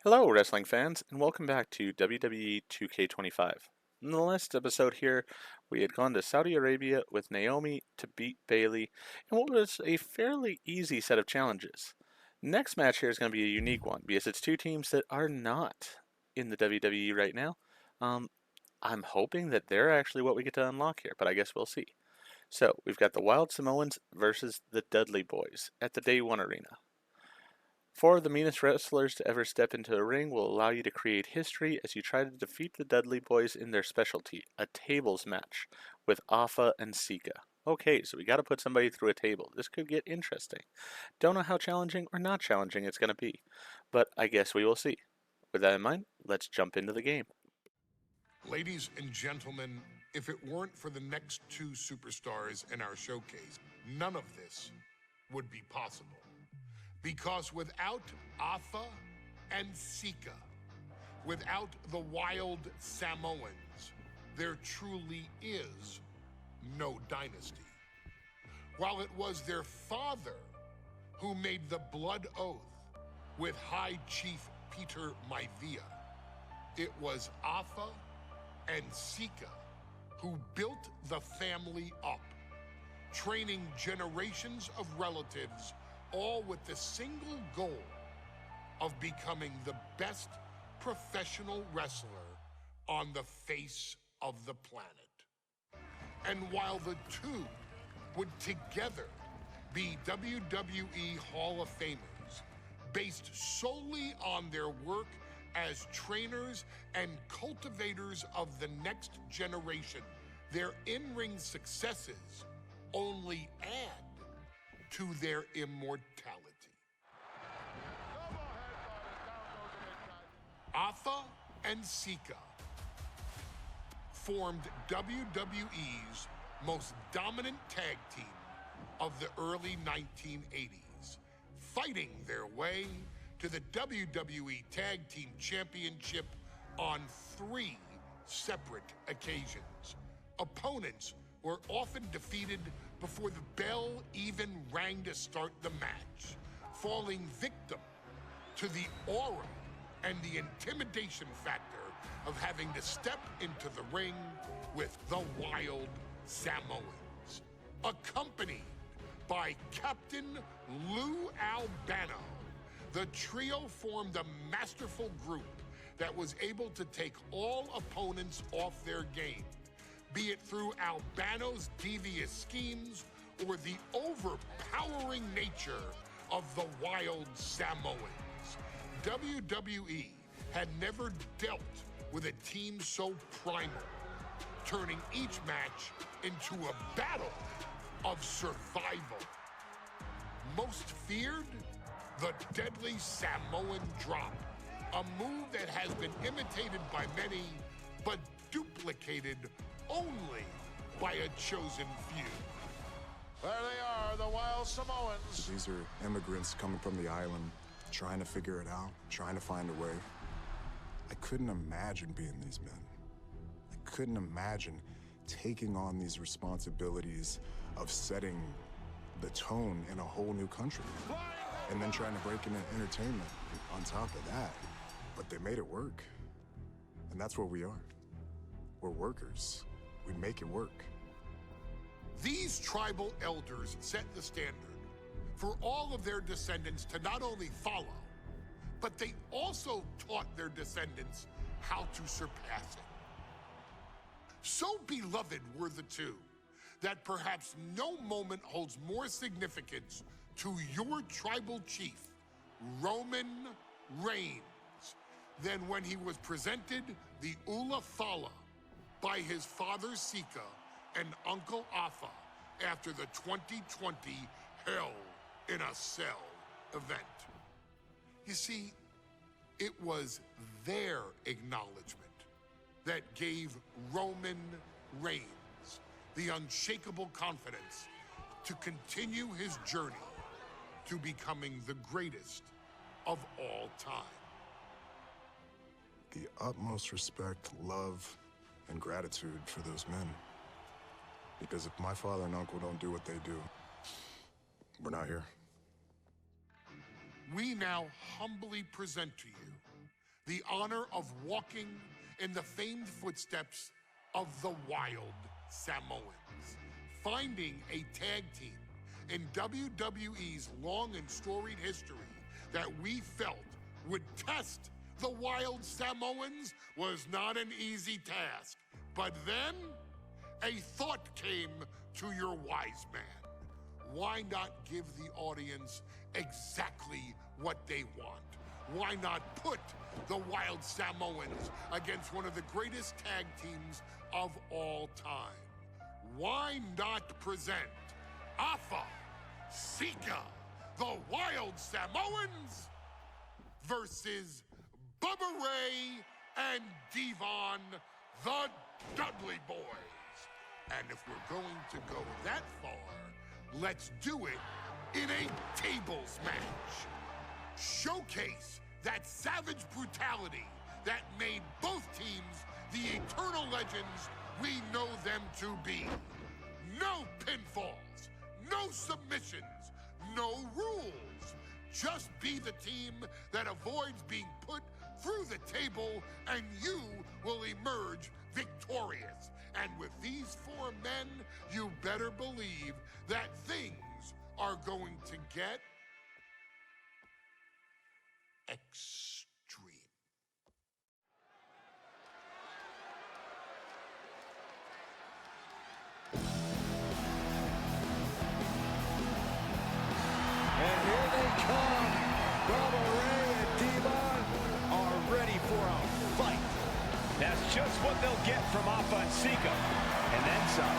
Hello, wrestling fans, and welcome back to WWE 2K25. In the last episode here, we had gone to Saudi Arabia with Naomi to beat Bailey in what was a fairly easy set of challenges. Next match here is going to be a unique one because it's two teams that are not in the WWE right now. Um, I'm hoping that they're actually what we get to unlock here, but I guess we'll see. So, we've got the Wild Samoans versus the Dudley Boys at the Day 1 Arena. Four of the meanest wrestlers to ever step into a ring will allow you to create history as you try to defeat the Dudley Boys in their specialty, a tables match, with Afa and Sika. Okay, so we gotta put somebody through a table. This could get interesting. Don't know how challenging or not challenging it's gonna be, but I guess we will see. With that in mind, let's jump into the game. Ladies and gentlemen, if it weren't for the next two superstars in our showcase, none of this would be possible. Because without Afa and Sika, without the Wild Samoans, there truly is no dynasty. While it was their father who made the blood oath with High Chief Peter Maivia, it was Afa and Sika who built the family up, training generations of relatives, all with the single goal of becoming the best professional wrestler on the face of the planet. And while the two would together be WWE Hall of Famers, based solely on their work as trainers and cultivators of the next generation, their in-ring successes only add to their immortality. Afa and Sika formed WWE's most dominant tag team of the early 1980s, fighting their way to the WWE Tag Team Championship on 3 separate occasions. Opponents were often defeated before the bell even rang to start the match, falling victim to the aura and the intimidation factor of having to step into the ring with the Wild Samoans. Accompanied by Captain Lou Albano, the trio formed a masterful group that was able to take all opponents off their game, be it through Albano's devious schemes or the overpowering nature of the Wild Samoans. WWE had never dealt with a team so primal, turning each match into a battle of survival. Most feared, the deadly Samoan drop, a move that has been imitated by many, but duplicated only by a chosen few. There they are, the Wild Samoans. These are immigrants coming from the island, trying to figure it out, trying to find a way. I couldn't imagine being these men. I couldn't imagine taking on these responsibilities of setting the tone in a whole new country. And then trying to break into entertainment on top of that. But they made it work. And that's what we are. We're workers. We make it work. These tribal elders set the standard for all of their descendants to not only follow, but they also taught their descendants how to surpass it. So beloved were the two that perhaps no moment holds more significance to your tribal chief, Roman Reigns, than when he was presented the Ula Fala by his father Sika and Uncle Afa after the 2020 Hell in a Cell event. You see, it was their acknowledgement that gave Roman Reigns the unshakable confidence to continue his journey to becoming the greatest of all time. The utmost respect, love, and gratitude for those men. Because if my father and uncle don't do what they do, we're not here. We now humbly present to you the honor of walking in the famed footsteps of the Wild Samoans, finding a tag team in WWE's long and storied history that we felt would test the Wild Samoans was not an easy task. But then, a thought came to your wise man. Why not give the audience exactly what they want? Why not put the Wild Samoans against one of the greatest tag teams of all time? Why not present Alpha, Sika, the Wild Samoans versus Bubba Ray and Devon, the Dudley Boys? And if we're going to go that far, let's do it in a tables match. Showcase that savage brutality that made both teams the eternal legends we know them to be. No pinfalls, no submissions, no rules. Just be the team that avoids being put through the table, and you will emerge victorious. And with these four men, you better believe that things are going to get extreme. And here they come. Bubba Ray and Devon are ready for a fight. That's just what they'll get from Alpha and Sika, and then some.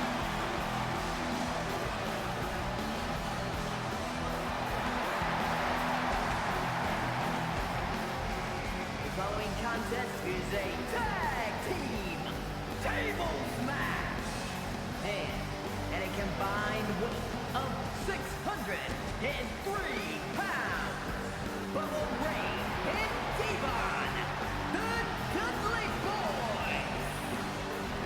The following contest is a tag team tables match. And a combined weight of 603 pounds. Bubba Ray and Devon, the Dudley Boys.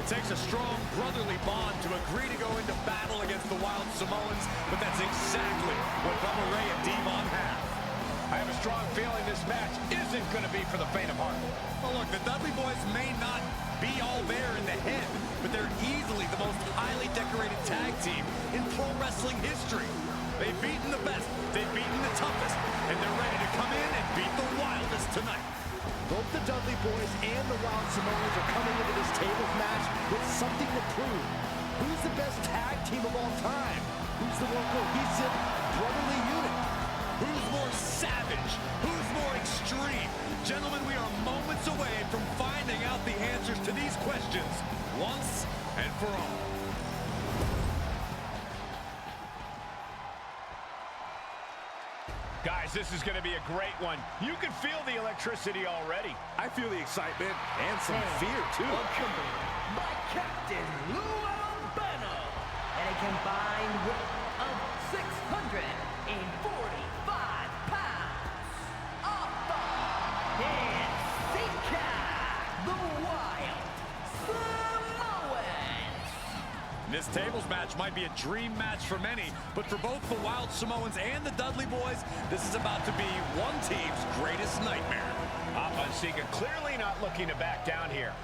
It takes a strong brotherly bond to agree to go into battle against the Wild Samoans, but that's exactly what Bubba Ray and Devon have. I have a strong feeling this match isn't going to be for the faint of heart. Well, look, the Dudley Boys may not be all there in the head, but they're easily the most highly decorated tag team in pro wrestling history. They've beaten the best, they've beaten the toughest, and they're ready to come in and beat the wildest tonight. Both the Dudley Boys and the Wild Samoans are coming into this tables match with something to prove. Who's the best tag team of all time? Who's the more cohesive, brotherly unit? Who's more savage? Who's more extreme? Gentlemen, we are moments away from finding out the answers to these questions once and for all. Guys, this is going to be a great one. You can feel the electricity already. I feel the excitement and some fear, too. Accompanied by Captain Lou Albano. And a combined weight of 645 pounds. Alpha and Sika, the Wild Samoans. This tables match might be a dream match for many, but for both the Wild Samoans and the Dudley Boys, this is about to be one team's greatest nightmare. Alpha and Sika clearly not looking to back down here.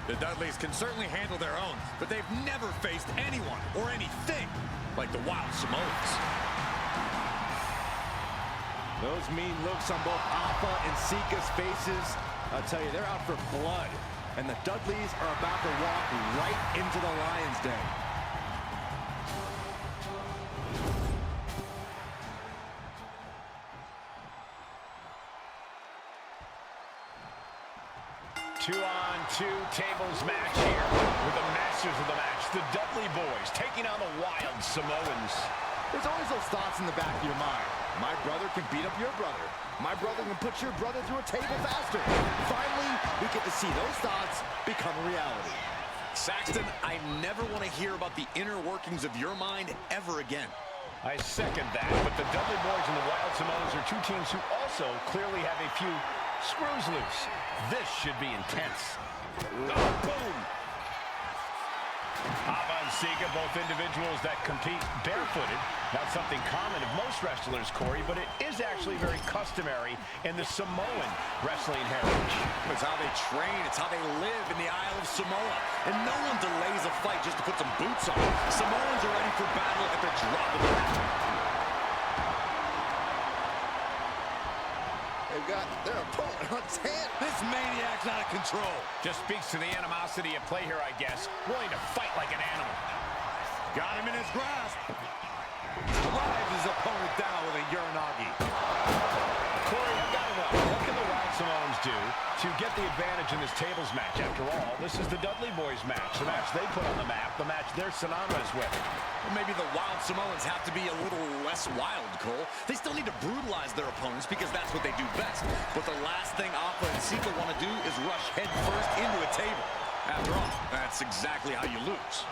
The Dudleys can certainly handle their own, but they've never faced anyone or anything like the Wild Samoans. Those mean looks on both Alpha and Sika's faces, I'll tell you, they're out for blood. And the Dudleys are about to walk right into the lion's den. Two-on-two tables match here with the masters of the match, the Dudley Boys, taking on the Wild Samoans. There's always those thoughts in the back of your mind. My brother can beat up your brother. My brother can put your brother through a table faster. Finally, we get to see those thoughts become a reality. Saxton, I never want to hear about the inner workings of your mind ever again. I second that, but the Dudley Boys and the Wild Samoans are two teams who also clearly have a few screws loose. This should be intense. Oh, boom! Sika, both individuals that compete barefooted. Not something common of most wrestlers, Corey, but it is actually very customary in the Samoan wrestling heritage. It's how they train. It's how they live in the Isle of Samoa. And no one delays a fight just to put some boots on. Samoans are ready for battle at the drop of a hat. They've got their opponent on his hand. This maniac's out of control. Just speaks to the animosity at play here, I guess. Willing to fight like an animal. Got him in his grasp. Drives his opponent down with a Uranagi. Corey, I've got to know, what can the Wild Samoans do to get the advantage in this tables match? After all, this is the Dudley Boys match, the match they put on the map, the match they're synonymous with. Well, maybe the Wild Samoans have to be a little less wild, Cole. They still need to brutalize their opponents because that's what they do best. But the last thing Alpha and Sika want to do is rush head first into a table. After all, that's exactly how you lose.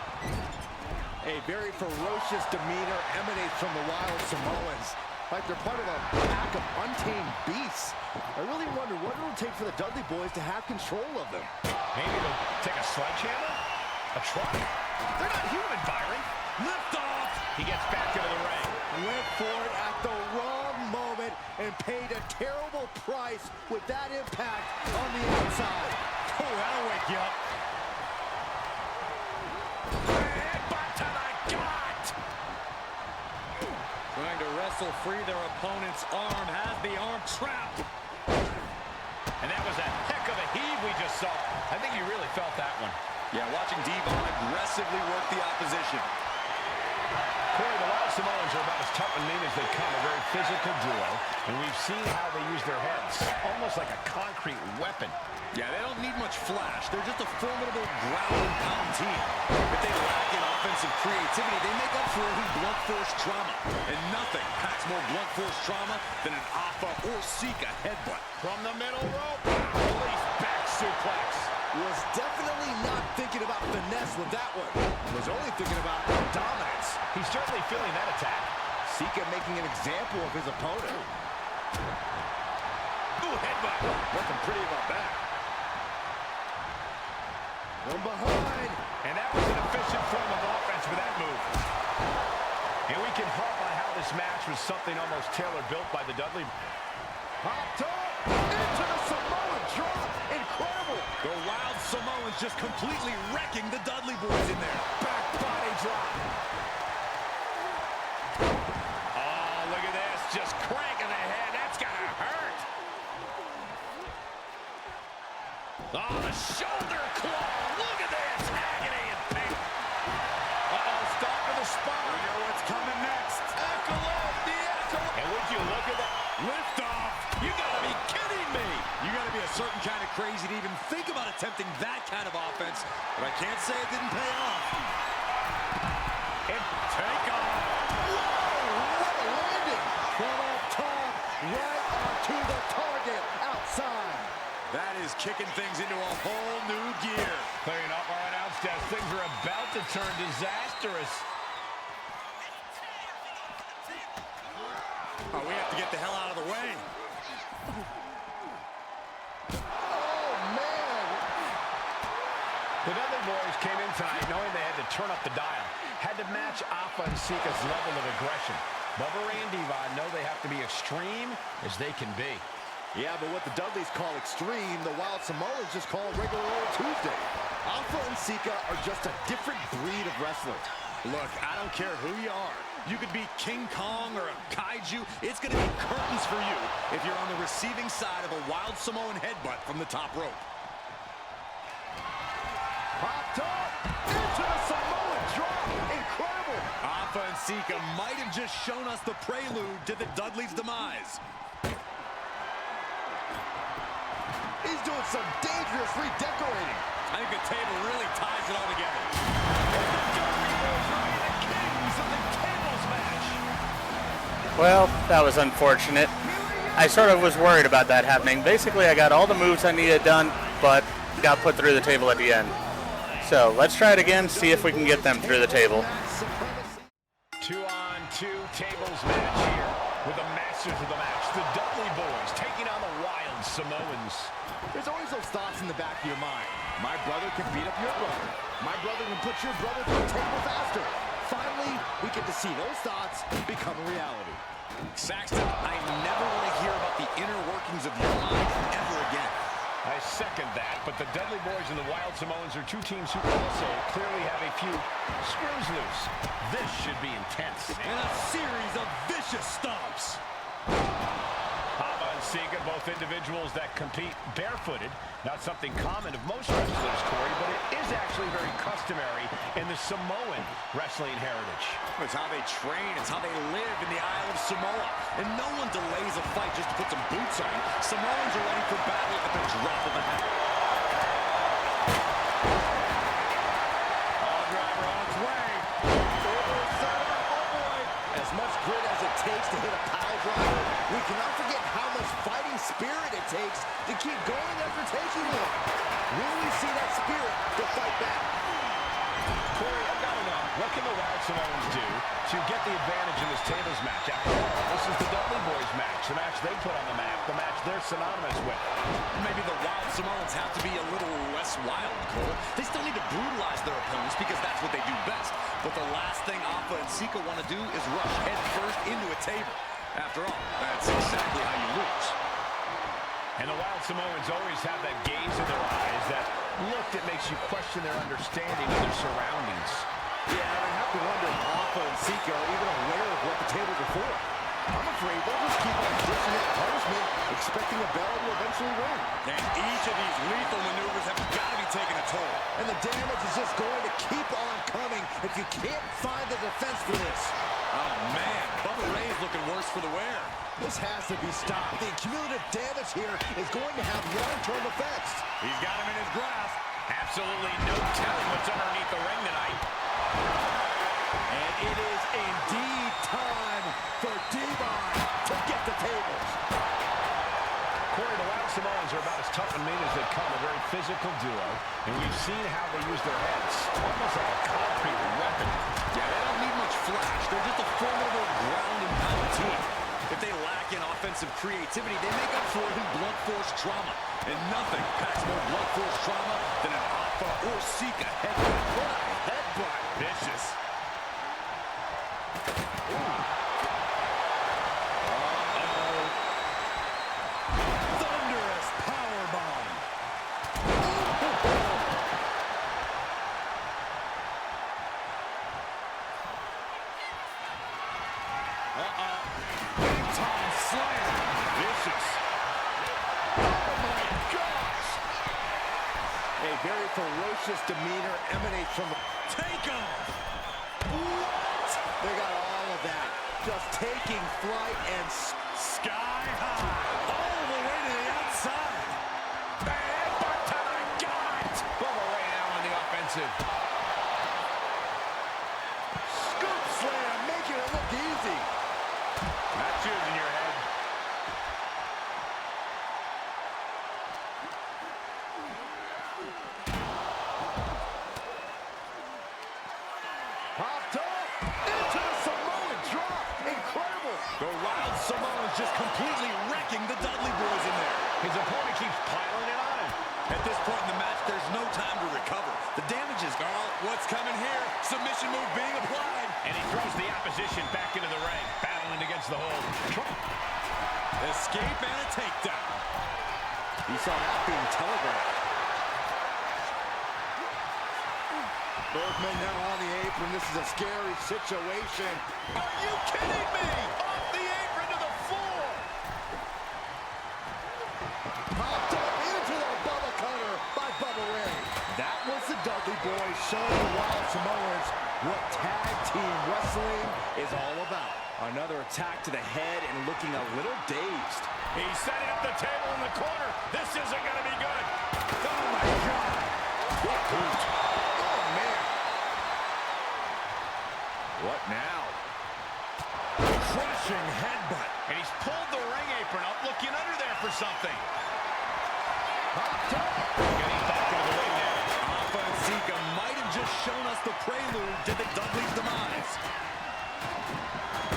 A very ferocious demeanor emanates from the Wild Samoans. Like they're part of a pack of untamed beasts. I really wonder what it'll take for the Dudley Boys to have control of them. Maybe they'll take a sledgehammer? A truck? They're not human, Byron. Lift off! He gets back into the ring. Went for it at the wrong moment and paid a terrible price with that impact on the outside. Oh, that'll wake you up. Headbutt to the gut! Trying to wrestle free their opponent's arm, has the arm trapped. And that was a heck of a heave we just saw. I think you really felt that one. Yeah, watching Devon aggressively work the opposition. Corey, the Wild Samoans are about as tough and mean as they come, a very physical duo, and we've seen how they use their heads, almost like a concrete weapon. Yeah, they don't need much flash. They're just a formidable ground and pound team. If they lack in offensive creativity, they make up for it in blunt force trauma. And nothing packs more blunt force trauma than an Alpha or Sika headbutt. From the middle rope, release back suplex. Was definitely not thinking about finesse with that one. Was only thinking about dominance. He's certainly feeling that attack. Sika making an example of his opponent. Ooh, headbutt. Nothing pretty about that. From behind. And that was an efficient form of offense for that move. And we can harp on how this match was something almost tailor-built by the Dudley. Popped up into the Samoan drop. Incredible. The Wild Samoans just completely wrecking the Dudley Boys in there. Back body drop. Oh, look at this. Just cranking the head. That's gonna hurt. Oh, the shoulder claw. Look at this. Agony and pain. Uh-oh, stop to the spine. We know what's coming next. Echelon, the echelon. And would you look at that? Lift off. You gotta be kidding me. You gotta be a certain kind of crazy to even think about attempting that kind of offense. But I can't say it didn't pay off. And take off. Whoa, what a landing. From up top, right onto the target outside. That is kicking things into a whole new gear. Clearing up our announce desk. Things are about to turn disastrous. Oh, we have to get the hell out of the way. Oh, man. The Dudley Boys came in tonight knowing they had to turn up the dial. Had to match Alpha and Sika's level of aggression. Bubba Ray and Devon know they have to be extreme as they can be. Yeah, but what the Dudleys call extreme, the Wild Samoans just call regular old Tuesday. Alpha and Sika are just a different breed of wrestler. Look, I don't care who you are. You could be King Kong or a kaiju. It's going to be curtains for you if you're on the receiving side of a Wild Samoan headbutt from the top rope. Popped up into the Samoan drop. Incredible. Alpha and Sika might have just shown us the prelude to the Dudley's demise. He's doing some dangerous redecorating. I think the table really ties it all together. Well, that was unfortunate. I sort of was worried about that happening. Basically, I got all the moves I needed done, but got put through the table at the end. So let's try it again, see if we can get them through the table. 2-on-2 tables match here with the masters of the match, the Dudley Boys, taking on the Wild Samoans. There's always those thoughts in the back of your mind. My brother can beat up your brother. My brother can put your brother through a table faster. Finally, we get to see those thoughts become a reality. Saxton, I never want to hear about the inner workings of your mind ever again. I second that, but the Dudley Boys and the Wild Samoans are two teams who also clearly have a few screws loose. This should be intense. And a series of vicious stomps. Hava and Sika, both individuals that compete barefooted. Not something common of most wrestlers, Corey, but it is actually very customary in the Samoan wrestling heritage. It's how they train. It's how they live in the Isle of Samoa. And no one delays a fight just to put some boots on. Samoans are ready for battle at the drop of a hat. All driver on its way. As much grit as it takes to hit a pile driver, we cannot forget how much fighting spirit it takes to keep going after taking one. When we see that spirit, to fight back. Corey, I've got to know, what can the Wild Samoans do to get the advantage in this tables match? After all, this is the Dudley Boys match, the match they put on the map, the match they're synonymous with. Maybe the Wild Samoans have to be a little less wild, Cole. They still need to brutalize their opponents because that's what they do best. But the last thing Alpha and Sika want to do is rush head first into a table. After all, that's exactly how you lose. And the Wild Samoans always have that gaze in their eyes, that look that makes you question their understanding of their surroundings. Yeah, I have to wonder if Alpha and Sika are even aware of what the tables are for. I'm afraid they'll just keep on dishing out punishment, expecting a bell to eventually ring. And each of these lethal maneuvers have got to be taking a toll. And the damage is just going to keep on coming if you can't find the defense for this. Oh, man. Bubba Ray's looking worse for the wear. This has to be stopped. The cumulative damage here is going to have long-term effects. He's got him in his grasp. Absolutely no telling what's underneath the ring tonight. And it is indeed time for Devon to get the tables. Corey, the Wild Samoans are about as tough and mean as they come, a very physical duo, and we've seen how they use their heads, almost like a concrete weapon. Yeah, they don't need much flash. They're just a formidable ground and pound team. If they lack in offensive creativity, they make up for it in blunt force trauma. And nothing packs more blunt force trauma than an Alpha or Sika headbutt. What a headbutt. Vicious. Thunderous powerbomb. Big time slam. Vicious. Oh my gosh! A very ferocious demeanor emanates from the Takeoff. What? They got all of that. Just taking flight and Sky high. All the way to the outside. Headbutt to the gut. Bubba Ray now on the offensive. scoop slam, making it look easy. That's using your head. Popped up into the Samoan drop. Incredible. The Wild Samoans just completely wrecking the Dudley Boys in there. His opponent keeps piling it on him. At this point in the match, there's no time to recover. The damage is gone. What's coming here? Submission move being applied. And he throws the opposition back into the ring, battling against the hold. Escape and a takedown. You saw that being telegraphed. Both men now on the apron. This is a scary situation. Are you kidding me? Off the apron to the floor. Popped up into the Bubba Cutter by Bubba Ray. That was the Dudley Boys showing the Wild Samoans what tag team wrestling is all about. Another attack to the head and looking a little dazed. He's setting up the table in the corner. This isn't going to be good. Oh my God! What boot? Oh man! What now? Crushing headbutt. And he's pulled the ring apron up, looking under there for something. Popped up. Getting back into the ring now. Alpha and Sika might have just shown us the prelude to the Dudley's demise.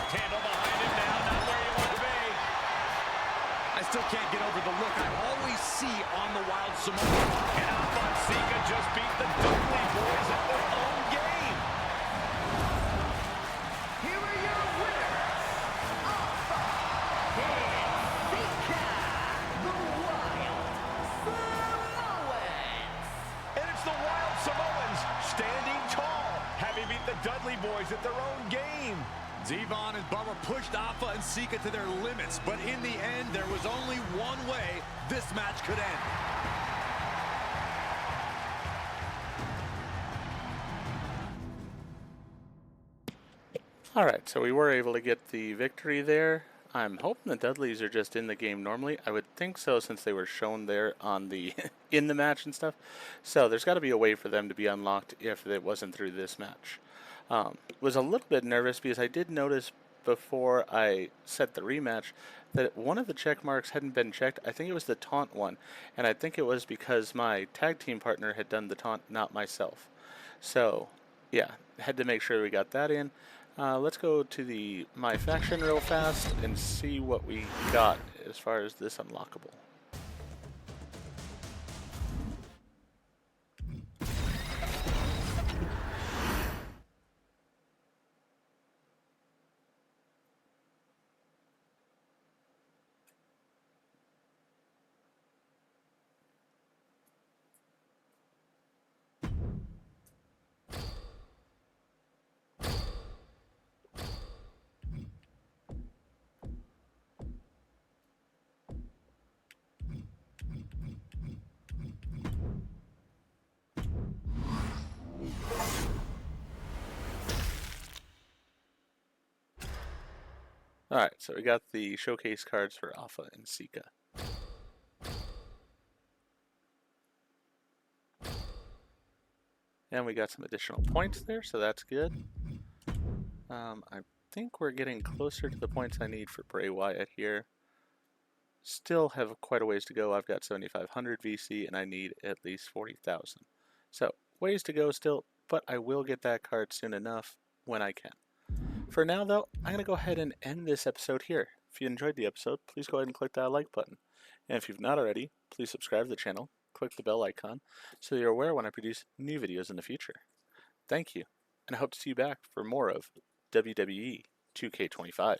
Table behind him now, not where you want to be. I still can't get over the look I always see on the Wild Samoans. And Alpha and Sika just beat the Dudley Boys It's the Wild Samoans standing tall, having beat the Dudley Boys at their own game. Devon and Bubba pushed Alpha and Sika to their limits, but in the end, there was only one way this match could end. Alright, so we were able to get the victory there. I'm hoping the Dudleys are just in the game normally. I would think so, since they were shown there on the in the match and stuff. So there's got to be a way for them to be unlocked if it wasn't through this match. Was a little bit nervous because I did notice before I set the rematch that one of the check marks hadn't been checked. I think it was the taunt one, and I think it was because my tag team partner had done the taunt, not myself. So yeah, had to make sure we got that in. Let's go to my faction real fast and see what we got as far as this unlockable. Alright, so we got the showcase cards for Alpha and Sika. And we got some additional points there, so that's good. I think we're getting closer to the points I need for Bray Wyatt here. Still have quite a ways to go. I've got 7,500 VC and I need at least 40,000. So, ways to go still, but I will get that card soon enough when I can. For now, though, I'm going to go ahead and end this episode here. If you enjoyed the episode, please go ahead and click that like button. And if you've not already, please subscribe to the channel, click the bell icon, so you're aware when I produce new videos in the future. Thank you, and I hope to see you back for more of WWE 2K25.